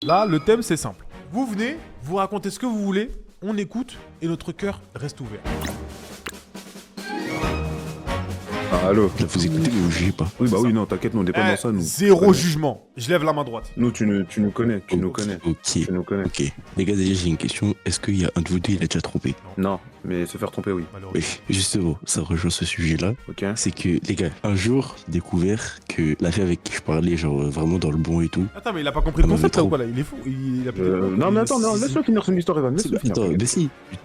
Là, le thème, c'est simple. Vous venez, vous racontez ce que vous voulez, on écoute et notre cœur reste ouvert. Ah, allô. Là, vous écoutez, mais vous jugez pas. Oui, bah oui, non, t'inquiète, nous, on n'est pas dans ça, nous. Zéro jugement. Je lève la main droite. Nous, tu nous connais, tu nous connais. Ok, Tu nous connais. ok. Les gars, déjà, j'ai une question. Est-ce qu'il y a un de vous deux, il a déjà trompé? Non, mais se faire tromper, oui. Malheureusement. Oui, justement, ça rejoint ce sujet-là. Ok. C'est que, les gars, un jour, j'ai découvert que la fille avec qui je parlais, genre, vraiment dans le bon et tout. Attends, mais il a pas compris le Ah non, concept mais là ou trop. pas là? Il est fou. Il a Non, mais attends, non, laisse-le finir son histoire, Evan. Laisse-le finir. Attends, mais si, tu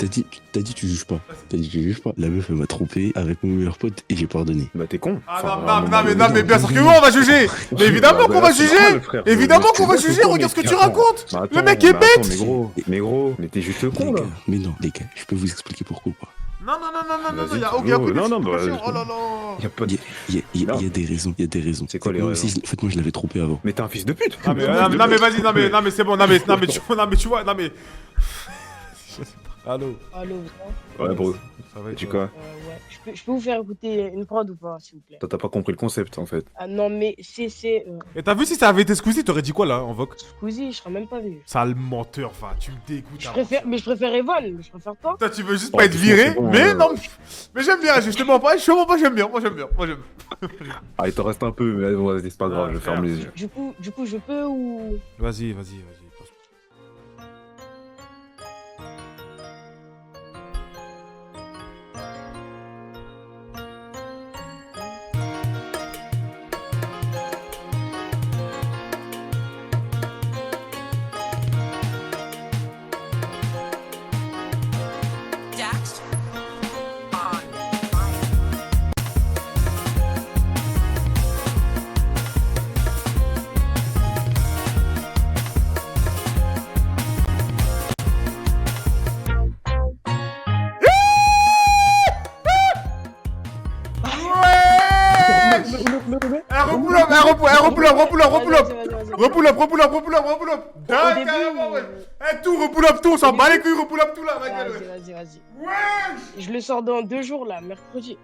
t'as dit tu juges pas. T'as dit tu juges pas. La meuf, elle m'a trompé avec mon meilleur pote et j'ai pardonné. Bah, t'es con. Ah Enfin, non, à un non, moment non, mais, donné, non, mais bien sûr que oui, on va juger. Mais évidemment qu'on va c'est juger. normal, frère. Évidemment qu'on va Mais juger. attends, Regarde ce que tu attends. racontes. Mais Le attends, mec est mais attends, bête. Mais gros, mais t'es juste con, Les là. gars, mais non, les gars, je peux vous expliquer pourquoi ou pas. Non, non, non, non, non, non, Vas-y, il y a tu aucun veux. peu de Non, non, bah, explication. Oh vas-y. là là. Y a pas de... Il y a des raisons, il y a des raisons. C'est quoi les moi raisons aussi, en fait, moi, je l'avais trompé avant. Mais t'es un fils de pute. Non, mais vas-y, non, mais c'est bon. Non, mais tu vois, non, mais. Je sais pas. Allô. Allô, ça va? Ouais, bro. Ça va et Tu toi? quoi? Ouais. Je peux vous faire écouter une prod ou pas, s'il vous plaît? Toi, t'as pas compris le concept, en fait. Ah non, mais c'est Et t'as vu si ça avait été Squeezie, t'aurais dit quoi là en vogue? Squeezie, je serais même pas venu. Sale menteur, va, tu me dégoûtes. Je préfère Evan, mais je préfère pas. Toi, tu veux juste Oh, pas être franchement, viré, c'est bon, mais non, mais j'aime bien, justement pas, j'aime bien, moi j'aime bien. Ah, il t'en reste un peu, mais vas-y, c'est pas grave, je ferme les yeux. Du coup, je peux ou... Vas-y. Repull up. Carrément, ouais. Eh, tout, repull up tout, on s'en bat les couilles, repull up tout là, ma gueule. Vas-y. Ouais. Je le sors dans 2 jours, là, mercredi.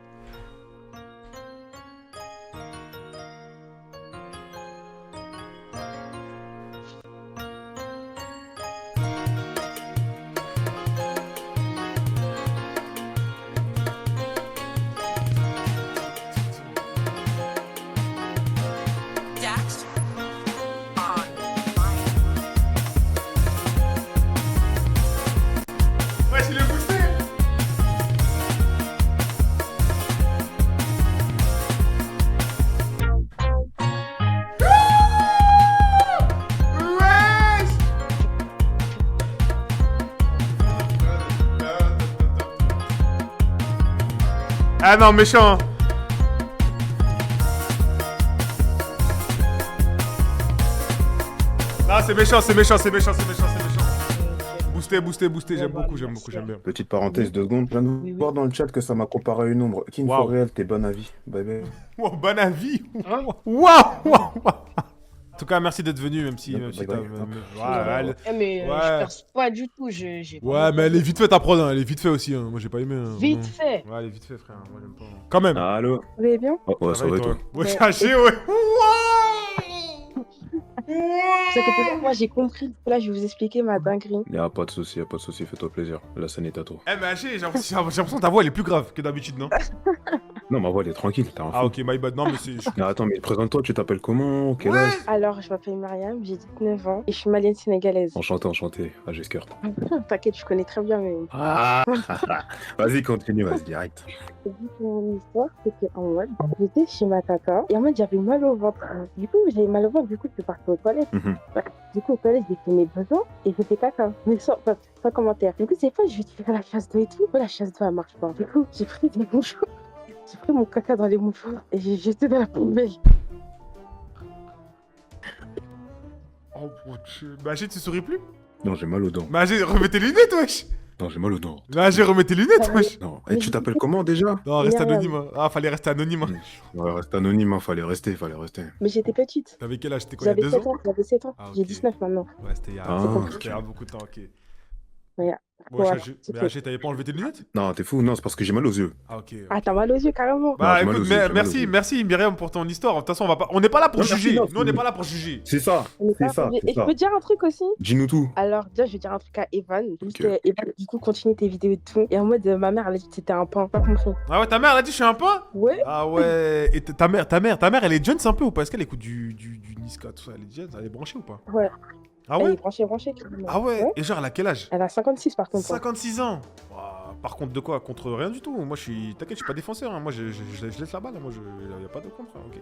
Ouais, je l'ai boosté. Ah non, méchant. Non, c'est méchant. Boosté, j'aime beaucoup, j'aime bien. Petite parenthèse, 2 secondes. Je viens de Oui. voir dans le chat que ça m'a comparé à une ombre. King Waouh. for real, t'es bon avis. Bye bye. Wow, bon avis. Hein? Waouh. En tout cas, merci d'être venu, même si Bye t'as... bye. Ouais, Mais Ouais. je perce pas du tout, j'ai pas ouais, envie. mais elle est vite fait ta prod, hein. Elle est vite fait aussi, hein. Moi j'ai pas aimé. Hein. Vite fait. Ouais, elle est vite fait, frère. Moi j'aime pas. Quand même. Allô? Vous allez bien? Oh, ouais, ça va et toi? Ouais, Ouais. caché, ouais. Vous inquiétez pas, moi j'ai compris. Là, je vais vous expliquer ma dinguerie. Y'a pas de soucis, fais-toi plaisir. La scène est à toi. Eh, mais Haché, j'ai l'impression que ta voix elle est plus grave que d'habitude, non? Non, ma voix elle est tranquille, t'as un Ah, fou. ok, my bad. Non, mais c'est. Non, attends, mais présente-toi, tu t'appelles comment? Quel âge? Alors, je m'appelle Mariam, j'ai 19 ans et je suis malienne sénégalaise. Enchanté, ah, j'ai skirt. T'inquiète, je connais très bien, mais. Ah, vas-y, continue, vas-y, direct. Mon histoire, c'était en mode, j'étais chez ma tata et en mode, j'avais mal au ventre. Du coup, j'avais mal au ventre, du coup, je suis partie aux toilettes. Mhm. Du coup, aux toilettes, j'ai fait mes besoins et j'ai fait caca. Mais sans commentaire. Du coup, c'est pas, je vais te faire la chasse d'eau et tout. La chasse d'eau, elle marche pas. Du coup, j'ai pris des mouchoirs. J'ai pris mon caca dans les mouchoirs et j'ai jeté dans la poubelle. Oh, mon dieu. Mais Haché, tu souris plus? Non, j'ai mal aux dents. Mais Haché, remets tes lunettes, wesh. Non, j'ai mal aux dents. Mais Haché, remets tes lunettes, wesh. Non, et tu t'appelles comment déjà? Non, reste Myriam. anonyme. Hein. Ah, fallait rester anonyme. Hein. Ouais, reste anonyme, hein, fallait rester. Mais j'étais petite. T'avais quel âge? C'était quoi, il y a J'avais 2 7 ans? ans. J'avais 7 ans. Ah, J'ai ok. 19 maintenant. Ouais, c'était il y a Ah. il y a beaucoup de temps, ok. Bon, Voilà, mais c'est tout. Haché, t'avais pas enlevé tes lunettes? Non, t'es fou, non, c'est parce que j'ai mal aux yeux. Ah, ok. Ah, t'as mal aux yeux, carrément. Bah j'ai mal écoute, aux yeux, j'ai mal aux merci, yeux. merci Myriam pour ton histoire. De toute façon, on n'est pas là pour Non, merci, juger. non, Nous, on n'est pas là pour juger. C'est ça, On est c'est pas ça, obligé. c'est Et je ça. peux te dire un truc aussi? Dis-nous tout. Alors, déjà, je vais dire un truc à Evan. Juste, Ok. Evan, du coup, continue tes vidéos et tout. Et en mode, ma mère, elle a dit que c'était un pain. Pas compris. Ah ouais, ta mère, elle a dit je suis un pain? Ouais. Ah ouais. Et ta mère, elle est jeune un peu ou pas? Est-ce qu'elle écoute du Niska, tout ça? Elle est jeune, elle est branchée ou pas? Ouais. Ah Elle ouais? est branchée. Carrément. Ah ouais? Et genre, elle a quel âge? Elle a 56 par contre. 56 ans. Ouah, par contre de quoi? Contre rien du tout. Moi, t'inquiète, je suis pas défenseur. Hein. Moi, je laisse la balle. Hein. Moi, y a pas de contre. Hein. Ok.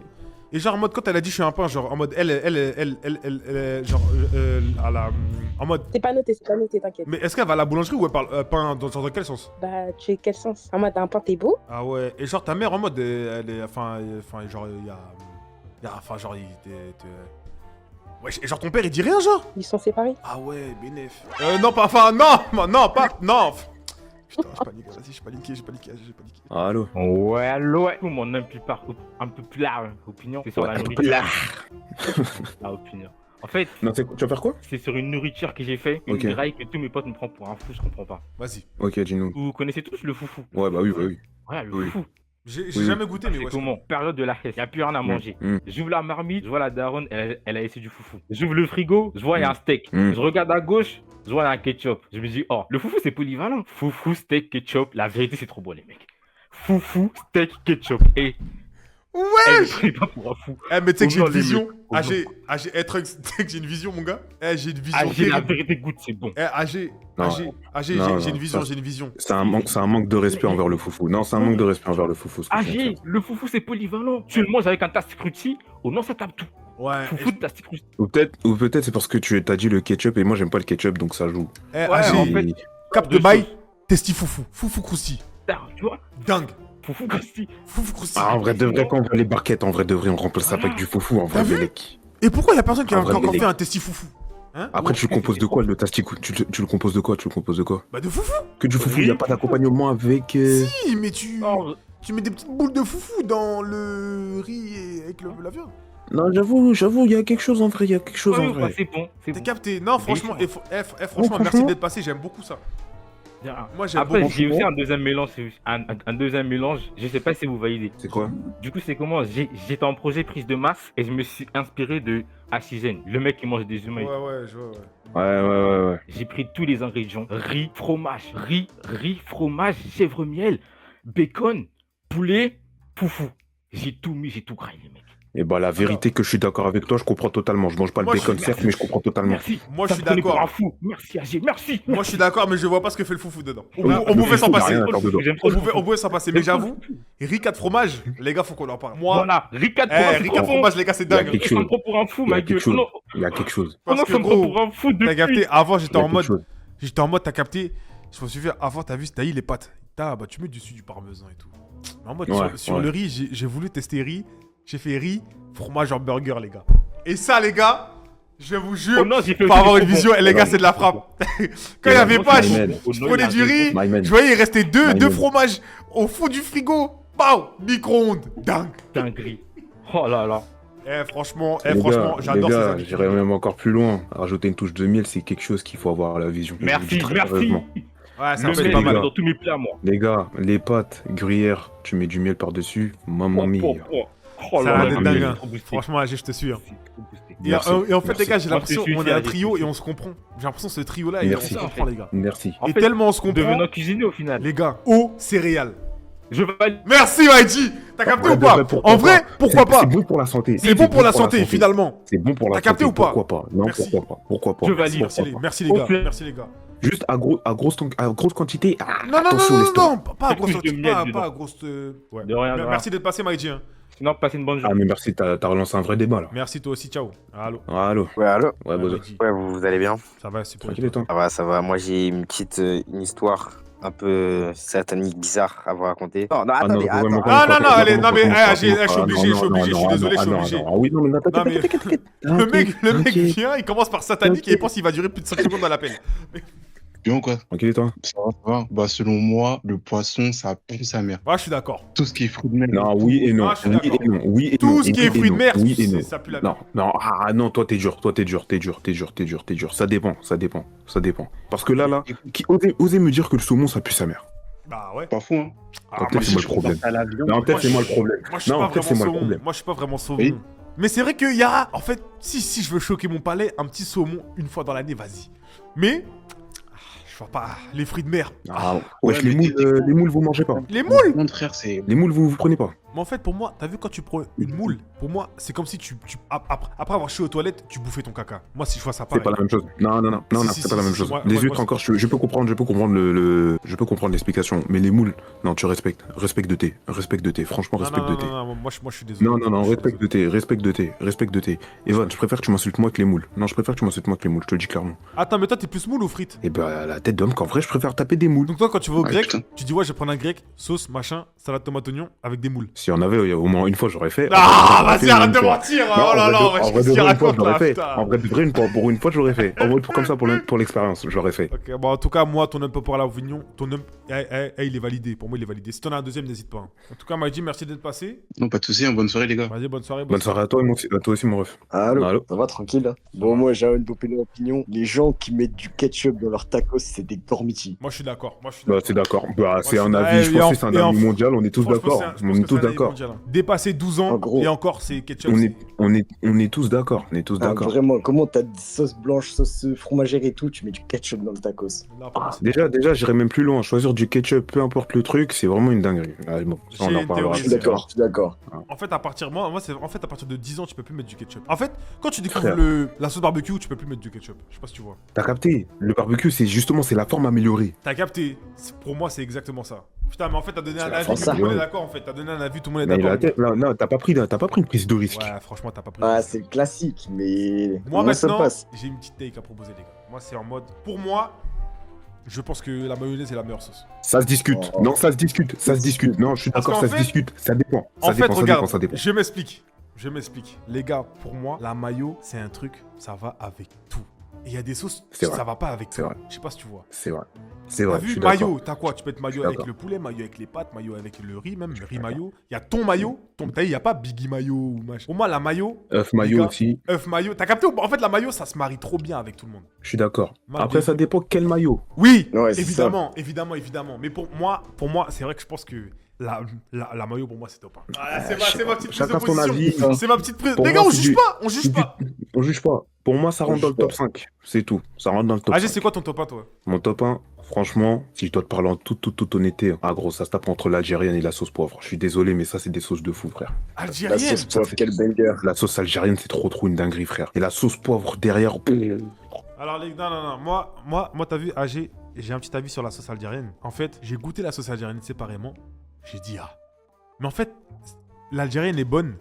Et genre, en mode, quand elle a dit je suis un pain, genre, en mode, genre, en mode. C'est pas noté, t'inquiète. Mais est-ce qu'elle va à la boulangerie ou elle parle pain dans quel sens? Bah, tu es quel sens? En mode, un pain, t'es beau? Ah ouais. Et genre, ta mère, en mode, elle est. Enfin, genre, enfin, genre, ouais, et genre, ton père, il dit rien, genre? Ils sont séparés. Ah ouais, bénéf. Non, pas. Enfin, non, pas. Non. Putain, je panique, vas-y, j'ai paniqué. Allô. Ouais, allô, ouais. Mon impopulaire opinion, c'est sur la nourriture. La opinion. En fait, Non, tu vas faire quoi? c'est sur une nourriture que j'ai fait, une Ok. graille que tous mes potes me prennent pour un fou, je comprends pas. Vas-y. Ok, dis-nous. Vous connaissez tous le foufou? Ouais, bah oui. Ouais, le Oui. foufou. J'ai Oui. jamais goûté, mais C'est ouais. comment? Période de la fête, y a plus rien à manger. Mm. J'ouvre la marmite, je vois la daronne, elle a essayé du foufou. J'ouvre le frigo, je vois y a un steak. Mm. Je regarde à gauche, je vois y a un ketchup. Je me dis, oh, le foufou c'est polyvalent. Foufou, steak, ketchup, la vérité c'est trop bon les mecs. Foufou, steak, ketchup. Et Ouais! elle ne prenait pas pour un fou. Eh, mais tu sais que j'ai une Ouvre les vision. mecs. Ah, j'ai. Truc, tu sais que j'ai une vision, mon gars. Eh, j'ai une vision. Ah, j'ai la terrible. vérité goûte, c'est bon. Eh, Non. j'ai Non, une vision, ça- j'ai une vision. C'est un manque de respect envers le foufou. Non, c'est un manque de respect envers le foufou. ce que tu viens de AG, faire. le foufou c'est polyvalent. Tu le manges avec un tastic fruity, oh non ça tape tout. Ouais. Foufou de tastic fruity. Ou peut-être c'est parce que tu t'as dit le ketchup et moi j'aime pas le ketchup donc ça joue. Eh, Ouais, AG, en fait, cap de bail, testi foufou. Foufou crousti. putain, tu vois, Dingue. foufou aussi. Foufou crousti. Ah, en vrai de vrai, quand on voit les barquettes, en vrai de vrai, on remplace ça avec du foufou, en vrai, T'as vu Bélec. Et pourquoi y'a personne qui a En vrai, encore mais- fait un testi foufou? Hein? Après, tu le composes de quoi le tasticou tu le composes de quoi? Tu le composes de quoi? Bah, de foufou. Que du foufou, y a pas d'accompagnement avec. Si, mais Non, tu mets des petites boules de foufou dans le riz et avec la viande. Non, j'avoue, y a quelque chose en vrai, y a quelque chose en ouais, vrai. c'est bon, c'est T'es bon. capté? Non, franchement, Mais- franchement, merci d'être passé, j'aime beaucoup ça. Bien. Moi, j'aime Après, beaucoup. j'ai aussi un deuxième mélange, un deuxième mélange, je sais pas si vous validez. C'est quoi? Du coup, c'est comment? J'étais en projet prise de masse et je me suis inspiré de Asigène, le mec qui mange des humains. Ouais, je vois, ouais. Ouais. J'ai pris tous les ingrédients, riz, fromage, fromage, chèvre miel, bacon, poulet, foufou. J'ai tout mis, j'ai tout graillé, les mecs. Et bah, la vérité que je suis d'accord avec toi, je comprends totalement. Je mange pas le Moi, bacon, je- certes, mais je comprends totalement. Merci. Moi, je Ça suis me prenait pour d'accord. un fou. Merci, AG, merci. Moi, je suis d'accord, mais je vois pas ce que fait le foufou dedans. On Oui, pouvait le s'en foufou, y a passer. rien à faire dedans. J'aime trop le On foufou. pouvait s'en passer, mais j'avoue, riz 4 fromages, les gars, faut qu'on en parle. Moi, Voilà, Ricard riz 4 fromages, les gars, c'est Il y a dingue. quelque Ça me chose. prend pour un fou, Il y a ma quelque gueule. chose. Non, Il y a quelque chose. Parce non, que ça me prend gros, pour un fou t'as depuis. capté, avant, Il y a quelque chose. j'étais en mode, t'as capté, je me suis fait, avant, t'as vu, t'as eu les pâtes. Bah, tu mets dessus du parmesan et tout. Mais en mode, Ouais, sur ouais. le riz, j'ai voulu tester riz, j'ai fait riz, fromage, hamburger, les gars. Et ça, les gars, je vous jure, Oh non, j'ai fait pour aussi avoir des une faux vision, bons. et les gars, c'est de la frappe. Quand il y avait Non, pas, c'est je- bon. Oh je non, prenais il a du fait riz, faux. My man. je voyais, il restait deux man. fromages au fond du frigo. Pow, micro-ondes, dingue. Dinguerie. Oh là là. Franchement, Les gars, j'adore les ces gars, habitudes. j'irais même encore plus loin. Rajouter une touche de miel, c'est quelque chose qu'il faut avoir à la vision. Je vous le Merci, dis très merci. sérieusement. Ouais, ça Le fait mec, pas il mal. va dans tous mes plats, moi. Les gars, les pâtes, gruyère, tu mets du miel par-dessus, maman mia. Oh Ça là va là, être mais dingue, c'est hein. trop boosté. Franchement, AG, je te suis. Hein. C'est trop boosté. Et, Merci, et en fait, merci. les gars, j'ai Moi, l'impression je te suis qu'on est un aussi, trio AG. et on se comprend. J'ai l'impression que ce trio-là, on Merci. se comprend, les gars. Merci. En Et fait, tellement on se comprend, devenant cuisinier au final. les gars, eau, céréales. Je valide. Merci, Maïdi. T'as capté Ouais, ou pas? de vrai, pourquoi En vrai, pas pourquoi pas? C'est bon pour la santé. C'est bon pour la santé, finalement. C'est bon pour la T'as santé. capté ou pas? Pourquoi pas? Non, Merci. pourquoi pas? Je valide. Merci les gars. Ok. Merci les gars. Juste à grosse quantité. Ah, Non, attention, l'estomac. pas à Fais grosse, plus de miel pas dedans. à grosse. Ouais. De rien, de rien. Merci d'être passé, Maïdi. Hein. Sinon, passez une bonne Ah, journée. mais merci, t'as relancé un vrai débat là. Merci toi aussi, ciao. Allô. Allô. Ouais, allô? Ouais, bozo. Maïdi. Ouais, vous allez bien? Ça va, super. Tranquille et toi? Ça va. Moi, j'ai une petite une histoire un peu satanique, bizarre à vous raconter. Non, Ah attendez, non, vraiment, Ah, non, non, allez, vraiment, non, mais, vraiment, je suis vraiment, obligé, non, je suis non, obligé, je suis non, désolé, je suis non, obligé. non, ah oui, non, mais attends, Non, mais t'inquiète. le mec T'inquiète. vient, il commence par satanique et il pense qu'il va durer plus de 5 secondes dans l'appel. Bien ou quoi? Tranquille et toi? Ça va? Bah, selon moi, le poisson, ça pue sa mère. Ouais, je suis d'accord. Tout ce qui est fruits de mer. Non, oui et non. Ah, je suis Oui d'accord. et non. Oui et Tout non. ce qui Oui est et fruits de non. mer, Oui et non. ça pue la Non, non, ah non, toi t'es dur, toi t'es dur, t'es dur, t'es dur, t'es dur, t'es dur. Ça dépend, ça dépend, ça dépend. Parce que là, osez me dire que le saumon ça pue sa mère. Bah ouais. Pas fou, hein? Ah, Peut-être c'est moi le problème. Non, peut-être c'est moi le problème. Moi, je suis Non, pas peut-être c'est vraiment moi le saumon. problème. Moi, je suis pas vraiment saumon. Oui. Mais c'est vrai qu'il y a. En fait, si je veux choquer mon palais, un petit saumon une fois dans l'année, vas-y. Mais. Je vois pas. Les fruits de mer. Ah, Ouais, wesh, mais les moules vous mangez pas. Les moules. Mon frère, c'est. Les moules vous prenez pas. Mais en fait, pour moi, t'as vu quand tu prends une moule, pour moi, c'est comme si après avoir chié aux toilettes, tu bouffais ton caca. Moi, si je vois ça C'est pareil. pas la même chose. Non, Si, c'est pas la même chose. moi, Les moi, huîtres moi, encore, je peux comprendre je peux comprendre l'explication. Mais les moules, non, tu respectes. Respecte de thé. Franchement, respecte de thé. Non, moi, je suis désolé. Non, Je suis respecte désolé. de thé, respecte de thé. Evan, je préfère que tu m'insultes moi que les moules. Non, je préfère que tu m'insultes moi que les moules, je te le dis clairement. Attends, mais toi, t'es plus moule ou frites? Et bah, la tête d'homme qu'en vrai, je préfère taper des moules. Donc, toi, quand tu vas au Ouais, grec, putain. tu dis, ouais, je vais prendre un grec, sauce, machin, salade, tomate, oignon, avec des moules. Si on avait au moins une fois, j'aurais fait. Ah, J'aurais fait vas-y, arrête de une fois. mentir. Non, Oh là là, en wesh, vrai, qu'est-ce de qu'il vrai, une fois, raconte j'aurais là, fait. putain. En vrai, de vrai, pour une fois, j'aurais fait. En vrai, comme ça, pour l'expérience, j'aurais fait. Ok, bon, en tout cas, moi, ton up pour l'Avignon, ton up, il est validé. Pour moi, il est validé. Si t'en as un deuxième, n'hésite pas. Hein. En tout cas, Maïdi, merci d'être passé. Non, pas de soucis, hein, bonne soirée, les gars. Vas-y, bonne soirée. Bonne soirée à toi, à toi aussi, mon ref. Allô, Allô. ça va tranquille là? Bon, moi j'ai une opinion. Les gens qui mettent du ketchup dans leurs tacos, c'est des gormitis. Moi, je suis d'accord. Bah, c'est d'accord. Bah, c'est je un suis- avis, je et pense en- que c'est un et en- avis mondial, on est tous Franchement, d'accord. je pense On est que tous c'est un d'accord. mondial, hein. Dépasser 12 ans, En gros. et encore, c'est ketchup. On est tous d'accord. On est tous Ah, d'accord. vraiment, comment t'as des sauces blanches, sauce fromagère et tout, tu mets du ketchup dans le tacos. Là, pour moi, c'est- Déjà, j'irais même plus loin. Choisir du ketchup, peu importe le truc, c'est vraiment une dinguerie. Ah, bon, ça, on J'ai en une parlera. théorie, Je suis d'accord. En fait, à partir à partir de 10 ans, tu peux plus mettre du ketchup. En fait, quand tu découvres Frère. la sauce barbecue, tu peux plus mettre du ketchup. Je sais pas si tu vois. T'as capté? Le barbecue, c'est la forme améliorée. T'as capté. Pour moi, c'est exactement ça. Putain, mais en fait, t'as donné un la avis, France, tout ça. le monde est d'accord, en fait. T'as donné un avis, tout le monde est Mais d'accord. la tête, là, non, t'as pas pris une prise de risque. Ouais, franchement, t'as pas pris. Ah, c'est le classique, mais Moi, ça maintenant, passe. j'ai une petite take à proposer, les gars. Moi, c'est en mode. Pour moi, je pense que la mayonnaise est la meilleure sauce. Ça se discute. Oh. Non, ça se discute. Ça se discute. Non, je suis Parce d'accord, qu'en ça se fait- discute. Ça dépend. En Ça fait, dépend, ça regarde, dépend, ça dépend. je m'explique. Les gars, pour moi, la mayo, c'est un truc, ça va avec tout. Et il y a des sauces, C'est vrai. ça va pas avec C'est tout. vrai. Je sais pas si tu vois. C'est vrai. C'est T'as vrai. je vu suis d'accord. mayo, t'as quoi? Tu peux être Je mayo suis avec d'accord. le poulet, mayo avec les pâtes, mayo avec le riz même, le riz mayo. Il y a ton mayo, t'as vu, il y a pas Biggie mayo ou machin. Pour moi, la mayo, Œuf les mayo gars, aussi. œuf mayo, t'as capté? En fait, la mayo, ça se marie trop bien avec tout le monde. Je suis d'accord. Malgré Après, ça tout. dépend quel maillot. Oui, Ouais, c'est évidemment. Mais pour moi, c'est vrai que je pense que la mayo pour moi c'est top. Hein. Ah, c'est ma petite prise de Chacun son avis. position. C'est ma petite prise. Pour Les moi, gars, on c'est juge du- pas, on juge pas. On juge pas. Pour moi, ça rentre dans le top 5. C'est tout. Ça rentre dans le top AG, 5. c'est quoi ton top 1 toi? Mon top 1, franchement, si je dois te parler en toute honnêteté, ah gros, ça se tape entre l'algérienne et la sauce poivre. Je suis désolé, mais ça, c'est des sauces de fou, frère. La Algérienne. sauce poivre, quel banger. La sauce algérienne, c'est trop une dinguerie, frère. Et la sauce poivre derrière. Alors les gars, non. Moi, t'as vu, AG, j'ai un petit avis sur la sauce algérienne. En fait, j'ai goûté la sauce algérienne séparément. J'ai dit ah. Mais en fait, l'algérienne est bonne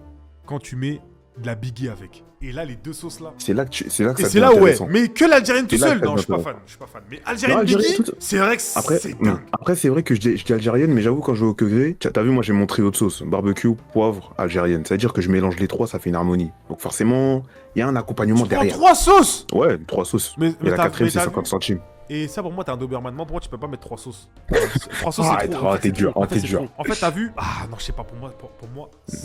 quand tu mets de la biggie avec. Et là, les deux sauces là. C'est là que Et ça c'est devient là où ouais. intéressant. Mais que l'algérienne tout C'est là seul. que ça Non, je suis devient pas fan. Je suis pas fan. Mais algérienne Non, algérienne biggie, toute- c'est vrai que Après, c'est dingue. après c'est vrai que je dis algérienne, mais j'avoue, quand je vais au Quegré, t'as vu, moi j'ai mon trio de sauces barbecue, poivre, algérienne. C'est-à-dire que je mélange les trois, ça fait une harmonie. Donc forcément, il y a un accompagnement Tu prends derrière. 3 sauces. Ouais, 3 sauces. Mais Et la t'as- quatrième, mais c'est t'as 50 vu centimes. Et ça, pour moi, t'es un Doberman. Moi, pour moi, tu peux pas mettre 3 sauces. 3 sauces, Ah, c'est trop. En fait, t'es c'est dur, trop. En ah, fait, t'es c'est dur. trop. En fait, t'as vu? Ah, non, je sais pas, pour moi.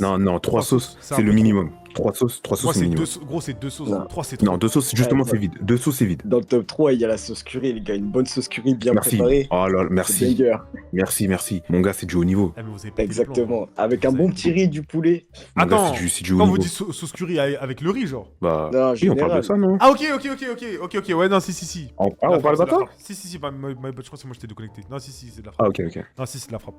Non, 3 trois sauces, sauces, c'est c'est un le peu trop. minimum. 3 sauces, Moi, c'est c'est le minimum. gros, c'est 2 sauces. Non. 3, c'est trop. Non, 2 sauces, justement, Ouais, c'est vide. 2 sauces, c'est vide. Dans le top 3, il y a la sauce curry, les gars. Une bonne sauce curry bien Merci. préparée. Oh là, C'est merci. banger. Merci. Mon gars, c'est du haut niveau. Eh, mais vous avez pété les plombs. Exactement. Avec un Vous bon avez- petit riz, du poulet. Mon gars, Attends, c'est du haut quand vous niveau. dites sauce curry avec le riz, genre. Bah, Non, oui, on parle de général. ça, non? Ah, ok. Ouais, non, si. Ah, La on parle frappe, c'est de ça? la frappe. Si, je crois que c'est moi, je t'ai déconnecté. Non, si, c'est de la Ah, frappe. ok. Non, si, c'est de la frappe.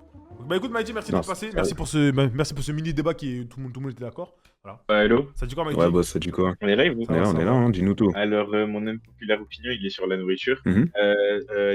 Bah écoute, Maïdi, merci Non, d'être passé. c'est- Merci pour ce mini débat qui est tout le monde était d'accord. Voilà. Hello, Ça dit quoi, Maïdi? Ouais, boss, ça dit quoi? on est là, vous? On est là, ça va. hein, dis-nous tout. Alors, mon impopulaire opinion, il est sur la nourriture. Mhm.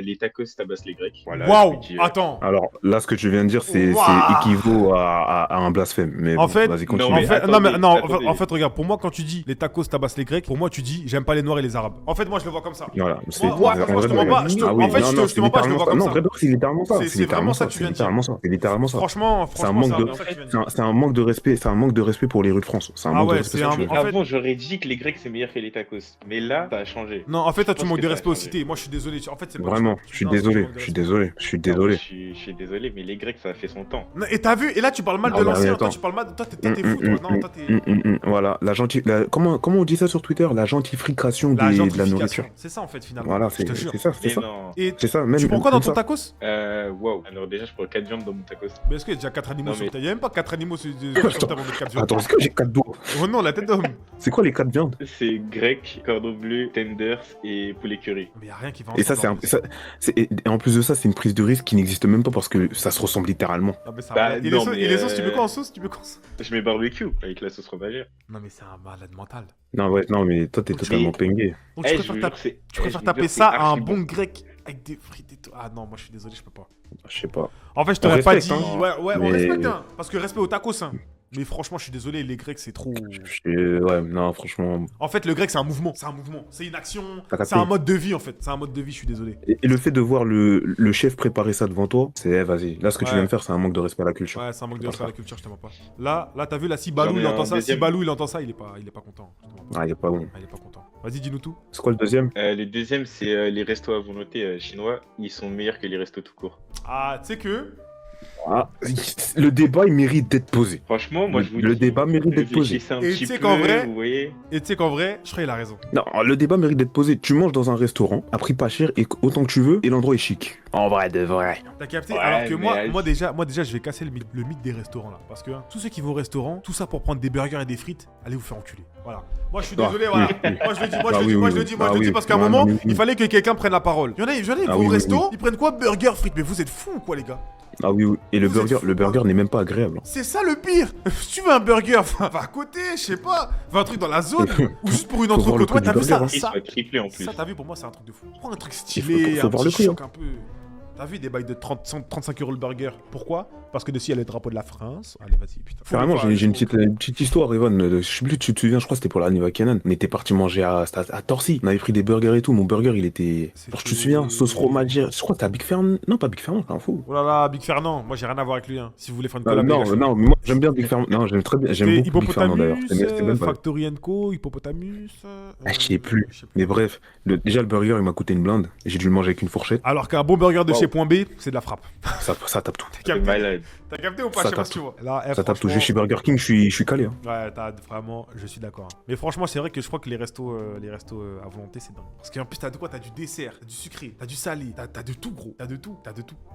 Les tacos tabassent les Grecs. Voilà, Waouh, je vous dis, attends. Alors, là, ce que tu viens de dire, c'est Waouh. équivaut à un blasphème. Mais En bon, fait, vas-y, non, continue. En mais fait, attendez, non, mais non, attendez. en fait, regarde, pour moi, quand tu dis les tacos tabassent les Grecs, pour moi, tu dis j'aime pas les Noirs et les Arabes. En fait, moi, je le vois comme ça. Voilà, c'est Moi, en franchement, vrai je te de mens vrai. pas, je te- Ah oui, en fait, non, je te- non, je te mens pas, je le vois comme non, ça. en vrai, c'est littéralement ça. C'est C'est littéralement ça. vraiment ça que tu C'est viens de dire. littéralement ça. C'est littéralement ça. Franchement, C'est un manque ça de- ça que tu viens de dire. C'est un manque de respect. C'est un manque de respect pour les rues de France. France. C'est un Ah manque de ouais, respect c'est un- sexuel. en fait- Avant, j'aurais dit que les Grecs, c'est meilleur que les tacos. Mais là, ça a changé. Non, en fait, toi, Je tu pense manques que de ça a respect aux changé. cités. Moi, je suis désolé. En fait, c'est pas le Vraiment, choix. je suis Non, désolé, tu manques de je suis respect. désolé, je suis Non, désolé. je suis désolé, mais les Grecs, ça a fait son temps. Non, et t'as vu? Et là, tu parles mal de Ah bah, l'ancien. Toi, attends. tu parles mal. Toi, t'es fou, toi. Non, toi, t'es. Voilà, comment on dit ça sur Twitter? La gentrification La de la gentrification. nourriture. C'est ça, en fait, finalement. Voilà, je te jure. c'est ça, c'est Mais ça. non. Et C'est ça, même. tu prends quoi dans même ton ça. tacos? Wow. Alors déjà, je prends 4 viandes dans mon tacos. Mais est-ce qu'il y a déjà 4 animaux Non, sur mais- ta... Il y a même pas 4 animaux sur ta bande de 4 viandes. Attends, est-ce que j'ai 4 doigts? Oh non, la tête d'homme. C'est quoi les 4 viandes? C'est grec, cordon bleu, tenders et poulet curry. Mais y a rien qui va Et ça, ensemble, et en plus de ça, c'est une prise de risque qui n'existe même pas parce que ça se ressemble littéralement. Ah, mais ça Bah, va. Et les non, sauces, mais, et les sauces, tu mets quoi en sauce? Tu mets quoi en sauce? Je mets barbecue avec la sauce fromagère. Non, mais c'est un malade mental. Non, ouais, non, mais toi, t'es Ok. totalement pingué. Donc, Eh, tu je préfères, vous taper- jure, c'est- tu eh, préfères je vous taper jure, ça c'est à un archi bon bon. grec avec des frites et tout. Ah non, moi je suis désolé, je peux pas. Je sais pas. En fait, je On t'aurais pas dit. respecte, hein. Ouais, on Mais- respecte, hein. Parce que respect au tacos, hein. Mais franchement, je suis désolé, les Grecs, c'est trop. Ouais, non, franchement. En fait, le grec, c'est un mouvement. C'est un mouvement. C'est une action. T'as capté. C'est un mode de vie, en fait. C'est un mode de vie, je suis désolé. Et le fait de voir le chef préparer ça devant toi, c'est vas-y. Là, ce que tu Ouais. viens de faire, c'est un manque de respect à la culture. Ouais, c'est un manque de C'est respect à pas la culture, je te mens pas. Là, t'as vu, là, si Balou, J'en ai il entend un ça, deuxième. si Balou, il entend ça, il est pas content. Je te mens pas. Ah, il est pas bon. Ah, il est pas content. Vas-y, dis-nous tout. C'est quoi le deuxième? Le deuxième, c'est les restos à volonté chinois. Ils sont meilleurs que les restos tout court. Ah, tu sais que. Ah, le débat, il mérite d'être posé. Franchement, moi, je vous Le dis, débat mérite d'être posé. réfléchissez un Et petit tu sais peu, qu'en vrai- vous voyez. Et tu sais qu'en vrai, je crois qu'il a raison. Non, le débat mérite d'être posé. Tu manges dans un restaurant, à prix pas cher et autant que tu veux, et l'endroit est chic. En vrai, de vrai. T'as capté? Ouais, Alors que mais moi déjà, je vais casser le mythe des restaurants là. Parce que hein, tous ceux qui vont au restaurant, tout ça pour prendre des burgers et des frites, allez vous faire enculer. Voilà. Moi je suis Ah, désolé, oui, voilà. oui. Moi je le dis, moi Ah, je le oui, dis, moi oui, je le oui. dis, moi Ah, je le dis oui. parce qu'à un Ah, moment, oui, oui. il fallait que quelqu'un prenne la parole. Il y en a, ils Ah, vont oui, au oui, resto, oui. ils prennent quoi? Burger, frites. Mais vous êtes fous ou quoi, les gars? Ah oui, oui. Et le Vous êtes burger, fous, le burger n'est même pas agréable. hein. C'est ça le pire. Si tu veux un burger, va à côté, je sais pas. Va un truc dans la zone. Ou juste pour une Faut voir le entrecôte. Ouais, prix t'as du vu ça? burger, Ils Ça, sont triplés en plus. ça, t'as vu, pour moi, c'est un truc de fou. Prends un truc Il stylé, faut un voir le petit prix, choc un peu. T'as vu des bails de 35 € le burger? Pourquoi? Parce que dessus il y a le drapeau de la France. Allez, vas-y, putain. Carrément, Faut- j'ai une petite histoire, Evan. Je sais plus, tu te souviens, je crois que c'était pour la Niva Kenan. On était parti manger à Torcy. On avait pris des burgers et tout. Mon burger, il était. C'était- Alors, je te souviens, sauce fromagère. Je crois que t'as Big Fernand. Non, pas Big Fernand, t'en fous. Oh là là, Big Fernand, moi j'ai rien à voir avec lui. Hein. Si vous voulez faire une Non, collab, les gars, non, mais moi j'aime bien Big Fernand. Non, j'aime très bien. J'aime c'était beaucoup Big Fernand d'ailleurs. Hippopotamus, C'est même pas. Factory Co, Hippopotamus. Ah, je sais plus. Mais bref, déjà le burger, il m'a coûté une blinde. J'ai dû le manger avec une fourchette. Alors qu'un bon burger de Wow. chez Point B, c'est de la frappe. Ça tape tout. T'as C'est capté? malade. T'as capté ou pas? Ça Je sais pas tape si tu tout. vois. Là, Ça tape tout. franchement- Je suis Burger King, je suis calé. Hein. Ouais, t'as vraiment, je suis d'accord. hein. Mais franchement, c'est vrai que je crois que les restos à volonté, c'est dingue. Parce qu'en plus, t'as de quoi? T'as du dessert, t'as du sucré, t'as du salé, t'as de tout, gros. T'as de tout.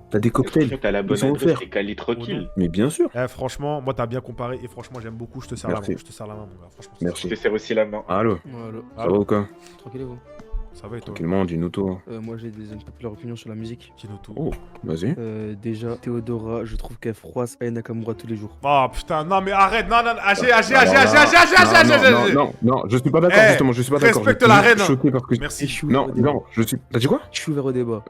T'as des cocktails. T'as la bonne Ils sont adresse, offerts. t'es calé tranquille. Mais bien sûr. Franchement, moi, t'as bien comparé et franchement, j'aime beaucoup. Je te sers la Merci. main. Je te sers la main, mon gars. Franchement, Je Merci. te serre aussi la main. Allô, Voilà. ça va ou quoi? Tranquille, vous. ça va et toi? Tranquillement, dis-nous tout. hein. Moi, j'ai une populaire opinion sur la musique. Dis-nous tout. Oh, vas-y. Déjà, Théodora, je trouve qu'elle froisse Aya Nakamura tous les jours. Oh putain, non mais arrête, non, AG, Non, je suis pas d'accord, Eh, justement, je suis pas d'accord. respecte Je suis la reine. choqué parce que... Merci. Non, je suis... T'as dit quoi? Je suis ouvert au débat.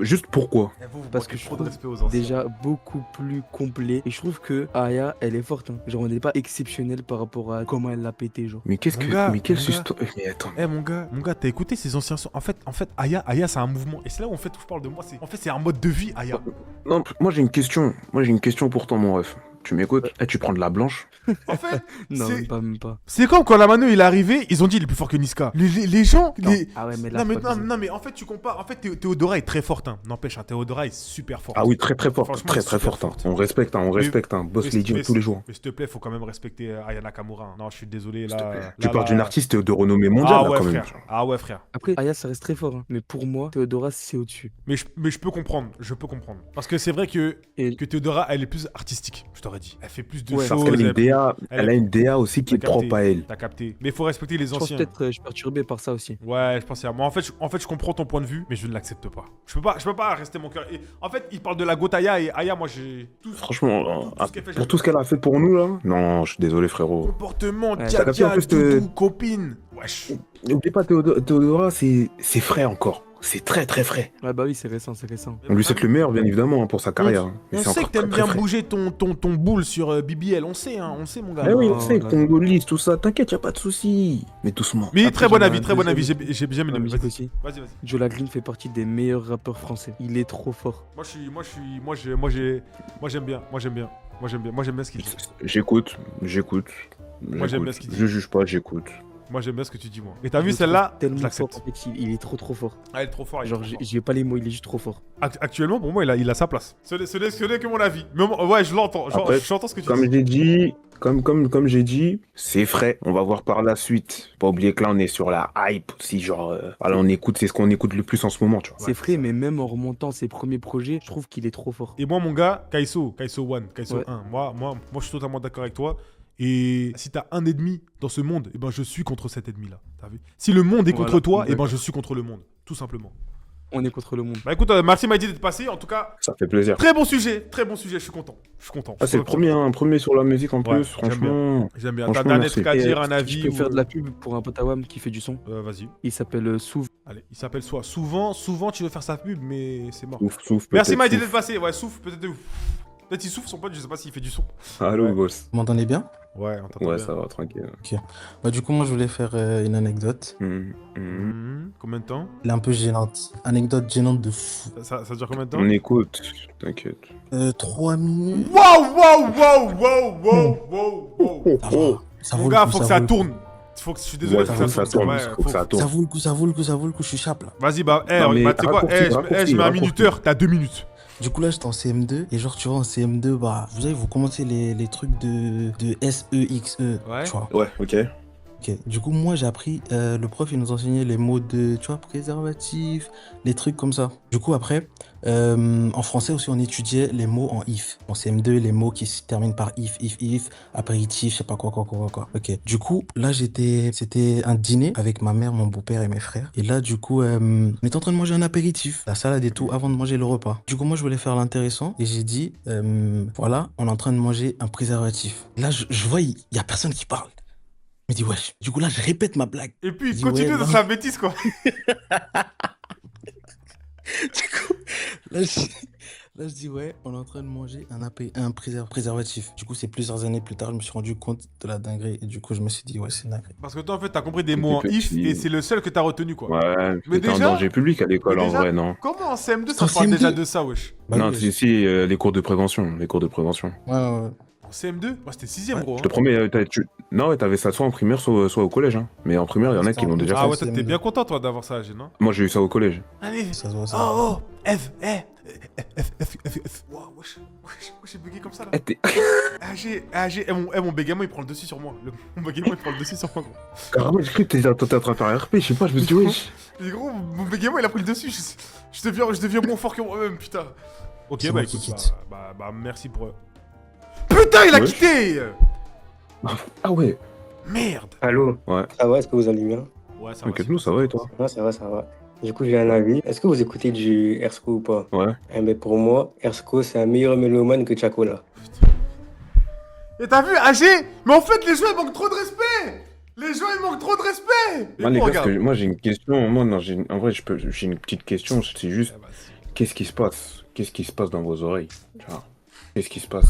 Juste pourquoi? Parce que je trop de trouve respect aux anciens. déjà beaucoup plus complet. Et je trouve que Aya, elle est forte. Hein. Genre, elle n'est pas exceptionnelle par rapport à comment elle l'a pété, genre. Mais qu'est-ce Mon que... gars, Mais quelle mon gars. histoire... Mais attends. Eh mon gars, t'as écouté ces anciens sons? En fait, Aya c'est un mouvement. Et c'est là où je parle de moi. C'est un mode de vie, Aya. Non, moi j'ai une question. Moi j'ai une question pour toi, mon ref. Tu m'écoutes? Eh, tu prends de la blanche? En fait, Non, c'est- même pas. c'est comme quand la Mano il est arrivé, ils ont dit il est plus fort que Niska. Les gens, Non. les... Ah ouais, mais Non là, mais, faut pas non, mais en fait tu compares. En fait Théodora est très forte. Hein. N'empêche, hein, Théodora est super forte. Ah oui, très très forte. Franchement, Très elle est très super forte. hein. forte. On respecte, on respecte. Boss Lady tous les jours. Mais s'il te plaît, faut quand même respecter Aya Nakamura. hein. Non, je suis désolé S'il te plaît. là. Tu là, parles là- d'une artiste de renommée mondiale, Ah là, ouais, quand même. frère. Ah ouais, frère. Après, Aya, ça reste très fort. Hein. Mais pour moi, Théodora, c'est au-dessus. Mais je peux comprendre. Je peux comprendre. Parce que c'est vrai que Théodora, elle est plus artistique, je t'aurais dit. Elle fait plus de Ouais, choses. Parce qu'elle a une DA, elle- elle a une DA aussi qui est T'as capté, propre à elle. T'as capté. Mais il faut respecter les Je pense anciens. peut-être je suis perturbé par ça aussi. Ouais, je pense à moi. En fait, je comprends ton point de vue, mais je ne l'accepte pas. Je peux pas rester mon cœur. Et en fait, il parle de la Gotaya et Aya, moi j'ai tout. Franchement, tout ce qu'elle fait, pour tout ce qu'elle a fait pour nous, là. Non, je suis désolé, frérot. Comportement, Ouais, dia t'as capté, en dia, plus, doudou, copine. Wesh. N'oublie pas, Théodora, c'est frais encore. C'est très très frais. Ouais, bah oui, c'est récent, c'est récent. On lui souhaite le meilleur, bien évidemment, hein, pour sa carrière. hein. Mais On c'est sait que encore t'aimes très, bien très frais. bouger ton boule sur BBL, on sait, mon gars. Mais oui, Non, on sait, là, Congolese, tout ça, t'inquiète, y a pas de soucis. Mais doucement. Mais Après, très bon j'en ai avis, un très bon avis. deuxième. J'ai bien La aimé. musique Vas-y, aussi. vas-y. Jola Green fait partie des meilleurs rappeurs français. Il est trop fort. Moi j'aime bien ce qu'il fait. J'écoute. Moi, j'aime bien ce qu'il dit. Je juge pas, j'écoute. Moi, j'aime bien ce que tu dis, moi. Et t'as Je vu le celle-là trouve Je tellement l'accepte. fort. En fait, il est trop fort. Ah, il est trop fort. il est Genre, trop fort. j'ai pas les mots, il est juste trop fort. Actuellement, pour moi, il a sa place. Ce n'est que mon avis. Mais ouais, je l'entends. Après, J'entends ce que tu Comme dis. j'ai dit, comme j'ai dit, c'est frais. On va voir par la suite. Pas oublier que là, on est sur la hype aussi. Genre, voilà, on écoute, c'est ce qu'on écoute le plus en ce moment, tu vois. C'est frais, mais même en remontant ses premiers projets, je trouve qu'il est trop fort. Et moi, mon gars, Kaiso 1, Kaiso Ouais. 1. Moi, je suis totalement d'accord avec toi. Et si t'as un ennemi dans ce monde, eh ben je suis contre cet ennemi-là. T'as vu? Si le monde est contre Voilà, toi, eh ben d'accord. je suis contre le monde. Tout simplement. On est contre le monde. Bah écoute, merci Maïdi d'être passé. En tout cas, Ça fait plaisir. très bon sujet, je suis content. Ah, c'est le premier, un premier sur la musique en Ouais, plus, j'aime franchement. J'aime bien. T'as Franchement, un merci. truc à dire, un Je avis peux faire ou- de la pub pour un pote à Wam qui fait du son. Vas-y. Il s'appelle Souv. Allez, il s'appelle Sois. Souvent, tu veux faire sa pub, mais c'est mort. Souffle, Merci peut-être Maïdi souffle. d'être passé. Ouais, souffle, peut-être de ouf. Peut-être il souffle son pote, je sais pas s'il fait du son. Allô, Ouais. boss. Vous m'entendez bien? Ouais, on t'entend Ouais, bien. ça va, tranquille. Ok. Bah, du coup, moi, je voulais faire une anecdote. Combien de temps? Elle est un peu gênante. Anecdote gênante de fou. Ça dure combien de temps? On écoute, t'inquiète. 3 minutes. Wow. Ça Mon vaut le gars, coup, faut que ça ça vaut le coup. tourne. Je suis désolé, Ouais, faut que ça tourne, Ouais, faut que ça tourne. Ça vaut le coup, ça vaut le coup, ça vaut le coup, je suis chape là. Vas-y, bah, Non, mais tu sais quoi? raccourci, Je mets un raccourci. minuteur, t'as 2 minutes. Du coup, là, j'étais en CM2. Et genre, tu vois, en CM2, bah, vous savez, vous commencez les trucs de SEXE. Ouais. Tu vois. Ouais, ok. Ok. Du coup, moi, j'ai appris, le prof, il nous enseignait les mots de, tu vois, préservatif, les trucs comme ça. Du coup, après, en français aussi, on étudiait les mots en if. En CM2, les mots qui se terminent par if, apéritif, je sais pas quoi. Ok. Du coup, là, c'était un dîner avec ma mère, mon beau-père et mes frères. Et là, du coup, on était en train de manger un apéritif, la salade et tout, avant de manger le repas. Du coup, moi, je voulais faire l'intéressant et j'ai dit, voilà, on est en train de manger un préservatif. Là, je vois, il y a personne qui parle. Je me dis, wesh. Du coup, là, je répète ma blague. Et puis, Je dis, continue ouais, dans non. sa bêtise, quoi. Du coup, là, je dis, ouais, on est en train de manger un préservatif. Du coup, c'est plusieurs années plus tard, je me suis rendu compte de la dinguerie. Et du coup, je me suis dit, ouais, c'est dingue. Parce que toi, en fait, t'as compris des mots en if et c'est le seul que t'as retenu, quoi. Ouais, Mais t'es un déjà- danger public à l'école mais en déjà, vrai, non? Comment en CM2 ça En parle CM2? déjà de ça, wesh? Bah Non, oui, si, les cours de prévention, les cours de prévention. ouais. En CM2? Moi, c'était 6ème, Ouais. gros. Je te promets, non, ouais, t'avais ça soit en primaire, soit au collège, hein. Mais en primaire, il y en a qui l'ont déjà Ah fait. ouais, toi, t'es bien content, toi, d'avoir ça, Agé, non? Moi, j'ai eu ça au collège. Allez. Ça se voit, ça. Oh, F, F. Wow, wesh, j'ai bugué comme ça, là. AG, mon bégaiement, il prend le dessus sur moi. Mon bégaiement, il prend le dessus sur moi, gros. Carrément, j'ai cru que t'étais en train de faire un RP, je sais pas, je me suis dit, wesh. Mais gros, mon bégaiement, il a pris le dessus. Je deviens moins fort que moi-même, putain. Ok, C'est bah moi qui écoute, quitte. bah merci pour... Putain, il a Wesh. quitté. Ah ouais. Merde. Allô? Ouais. Ça va, est-ce que vous allez bien? Ouais, ça T'inquiète, nous, ça va et toi? Ouais, ça va, ça va. Du coup, j'ai un avis. Est-ce que vous écoutez du Ersko ou pas? Ouais. Eh ben, pour moi, Ersko, c'est un meilleur mélomane que Chacola. Et t'as vu, AG? Mais en fait, les gens, ils manquent trop de respect. Les gens, ils manquent trop de respect. Et Moi, les bon, gars, regarde. parce que moi, j'ai une question. Moi, non, en vrai, j'ai une petite question. C'est juste, Ah bah, si. qu'est-ce qui se passe? Qu'est-ce qui se passe dans vos oreilles? Tu vois. Qu'est-ce qui se passe?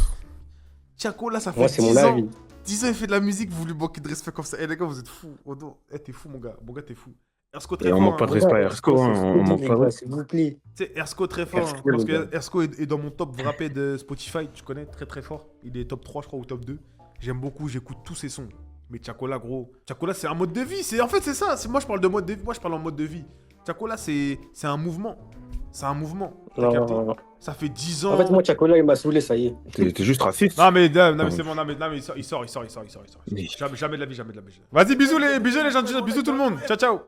Chaco, là, ça fait Moi, c'est 10 mon ans. avis. 10 ans, il fait de la musique, vous lui manquez de respect comme ça. Eh les gars, vous êtes fous. Odo, t'es fou, mon gars. Mon gars, t'es fou. Ersko très Et on fort. manque pas de hein. respect à Ersko, hein. On manque pas de respect. S'il vous plaît. Tu sais, Ersko très fort. Ersko, hein, parce le que Ersko est dans mon top rappé de Spotify. Tu connais, très très fort. Il est top 3, je crois, ou top 2. J'aime beaucoup, j'écoute tous ses sons. Mais Chacola, gros. Chacola, c'est un mode de vie. En fait, c'est ça. Moi, je parle de mode de vie. Moi, je parle en mode de vie. Chacola, c'est un mouvement. C'est un mouvement. T'as Non, capté? non, non. Ça fait 10 ans. En fait, moi, Chacola, il m'a saoulé, ça y est. T'es juste raciste. Non mais c'est bon, non mais il sort. Mais- Jamais de la vie. Vas-y, bisous les gens, bisous tout le monde. Ciao ciao.